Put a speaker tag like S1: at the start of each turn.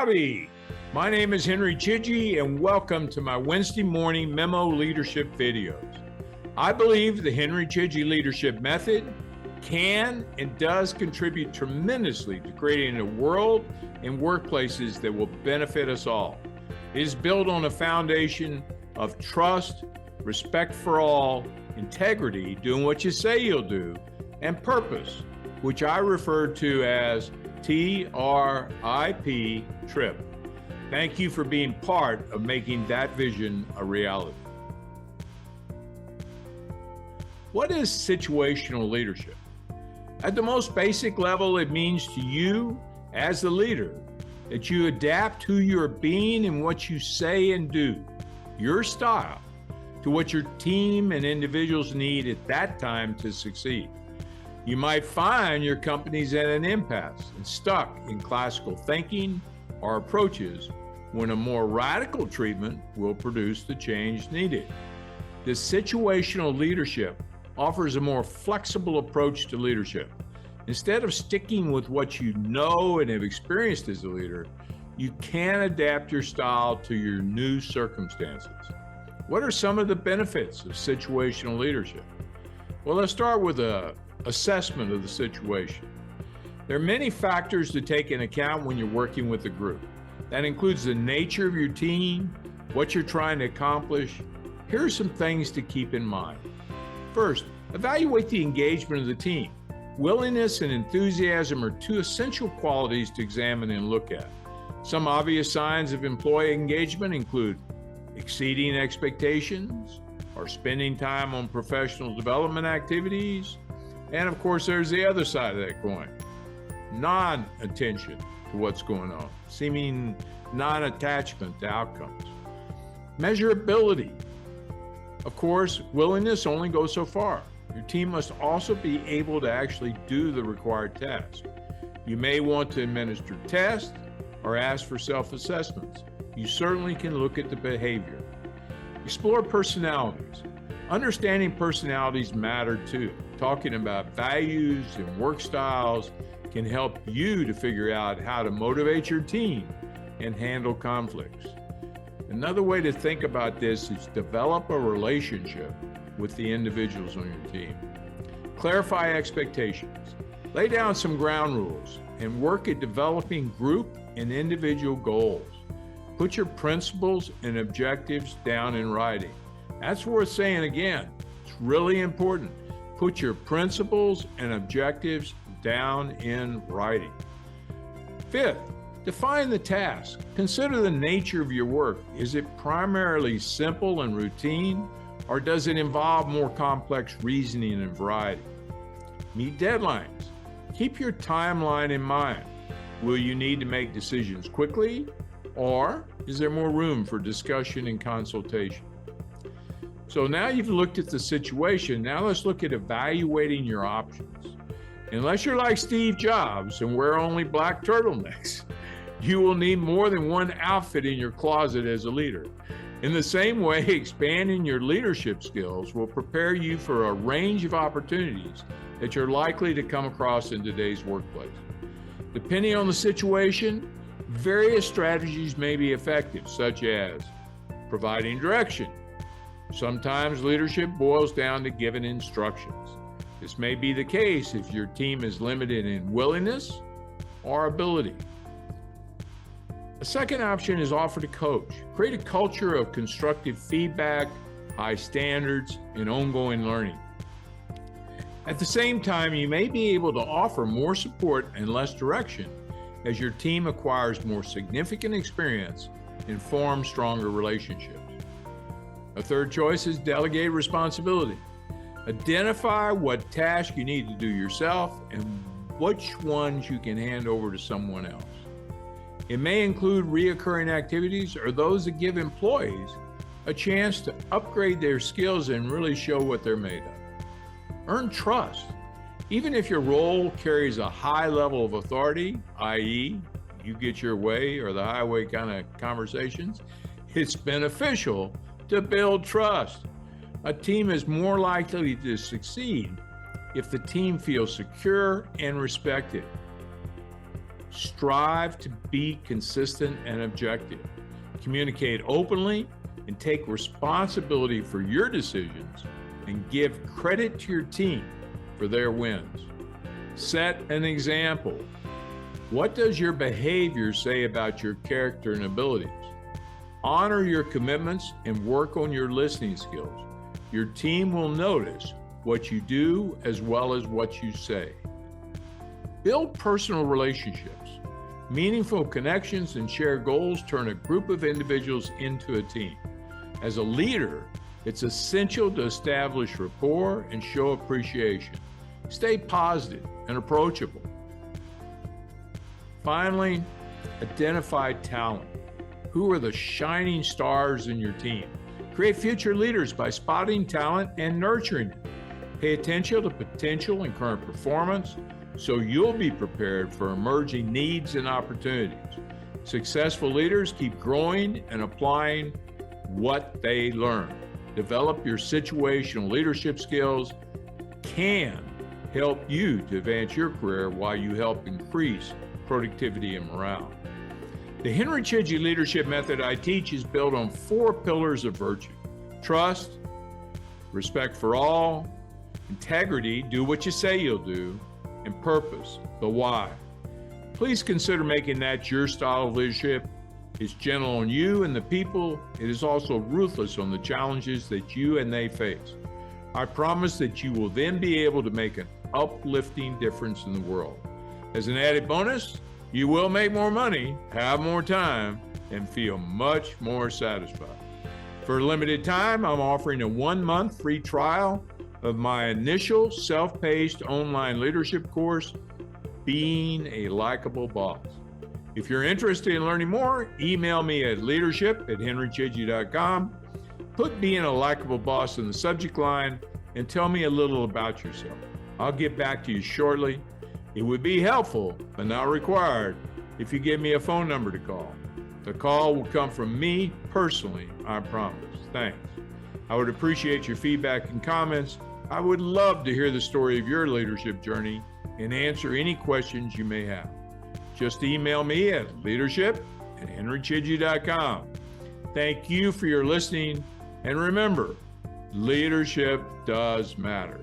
S1: Howdy, my name is Henry Chidgey and welcome to my Wednesday morning memo leadership videos. I believe the Henry Chidgey leadership method can and does contribute tremendously to creating a world and workplaces that will benefit us all. It is built on a foundation of trust, respect for all, integrity, doing what you say you'll do, and purpose, which I refer to as TRIP, TRIP. Thank you for being part of making that vision a reality. What is situational leadership? At the most basic level, it means to you as the leader that you adapt who you're being and what you say and do, your style, to what your team and individuals need at that time to succeed. You might find your company's at an impasse and stuck in classical thinking or approaches when a more radical treatment will produce the change needed. This situational leadership offers a more flexible approach to leadership. Instead of sticking with what you know and have experienced as a leader, you can adapt your style to your new circumstances. What are some of the benefits of situational leadership? Well, let's start with an assessment of the situation. There are many factors to take into account when you're working with a group. That includes the nature of your team, what you're trying to accomplish. Here are some things to keep in mind. First, evaluate the engagement of the team. Willingness and enthusiasm are two essential qualities to examine and look at. Some obvious signs of employee engagement include exceeding expectations or spending time on professional development activities. And of course, there's the other side of that coin, non-attention to what's going on, seeming non-attachment to outcomes. Measurability. Of course, willingness only goes so far. Your team must also be able to actually do the required task. You may want to administer tests or ask for self-assessments. You certainly can look at the behavior. Explore personalities. Understanding personalities matter too. Talking about values and work styles can help you to figure out how to motivate your team and handle conflicts. Another way to think about this is develop a relationship with the individuals on your team. Clarify expectations. Lay down some ground rules and work at developing group and individual goals. Put your principles and objectives down in writing. That's worth saying again. It's really important. Put your principles and objectives down in writing. Fifth, define the task. Consider the nature of your work. Is it primarily simple and routine, or does it involve more complex reasoning and variety? Meet deadlines. Keep your timeline in mind. Will you need to make decisions quickly, or is there more room for discussion and consultation? So now you've looked at the situation, now let's look at evaluating your options. Unless you're like Steve Jobs and wear only black turtlenecks, you will need more than one outfit in your closet as a leader. In the same way, expanding your leadership skills will prepare you for a range of opportunities that you're likely to come across in today's workplace. Depending on the situation, various strategies may be effective, such as providing direction. Sometimes leadership boils down to giving instructions. This may be the case if your team is limited in willingness or ability. A second option is offer to coach. Create a culture of constructive feedback, high standards, and ongoing learning. At the same time, you may be able to offer more support and less direction as your team acquires more significant experience and forms stronger relationships. A third choice is delegate responsibility. Identify what tasks you need to do yourself and which ones you can hand over to someone else. It may include recurring activities or those that give employees a chance to upgrade their skills and really show what they're made of. Earn trust. Even if your role carries a high level of authority, i.e., you get your way or the highway kind of conversations, it's beneficial to build trust. A team is more likely to succeed if the team feels secure and respected. Strive to be consistent and objective. Communicate openly and take responsibility for your decisions, and give credit to your team for their wins. Set an example. What does your behavior say about your character and abilities? Honor your commitments and work on your listening skills. Your team will notice what you do as well as what you say. Build personal relationships. Meaningful connections and shared goals turn a group of individuals into a team. As a leader, it's essential to establish rapport and show appreciation. Stay positive and approachable. Finally, identify talent. Who are the shining stars in your team? Create future leaders by spotting talent and nurturing it. Pay attention to potential and current performance so you'll be prepared for emerging needs and opportunities. Successful leaders keep growing and applying what they learn. Develop your situational leadership skills can help you to advance your career while you help increase productivity and morale. The Henry Chidgey leadership method I teach is built on 4 pillars of virtue: trust, respect for all, integrity, do what you say you'll do, and purpose, the why. Please consider making that your style of leadership. It's gentle on you and the people. It is also ruthless on the challenges that you and they face. I promise that you will then be able to make an uplifting difference in the world. As an added bonus, you will make more money, have more time, and feel much more satisfied. For a limited time, I'm offering a 1-month free trial of my initial self-paced online leadership course, Being a Likeable Boss. If you're interested in learning more, email me at leadership@henrychidgey.com. Put Being a Likeable Boss in the subject line and tell me a little about yourself. I'll get back to you shortly. It would be helpful, but not required, if you give me a phone number to call. The call will come from me personally, I promise. Thanks. I would appreciate your feedback and comments. I would love to hear the story of your leadership journey and answer any questions you may have. Just email me at leadership@henrychidgey.com. Thank you for your listening, and remember, leadership does matter.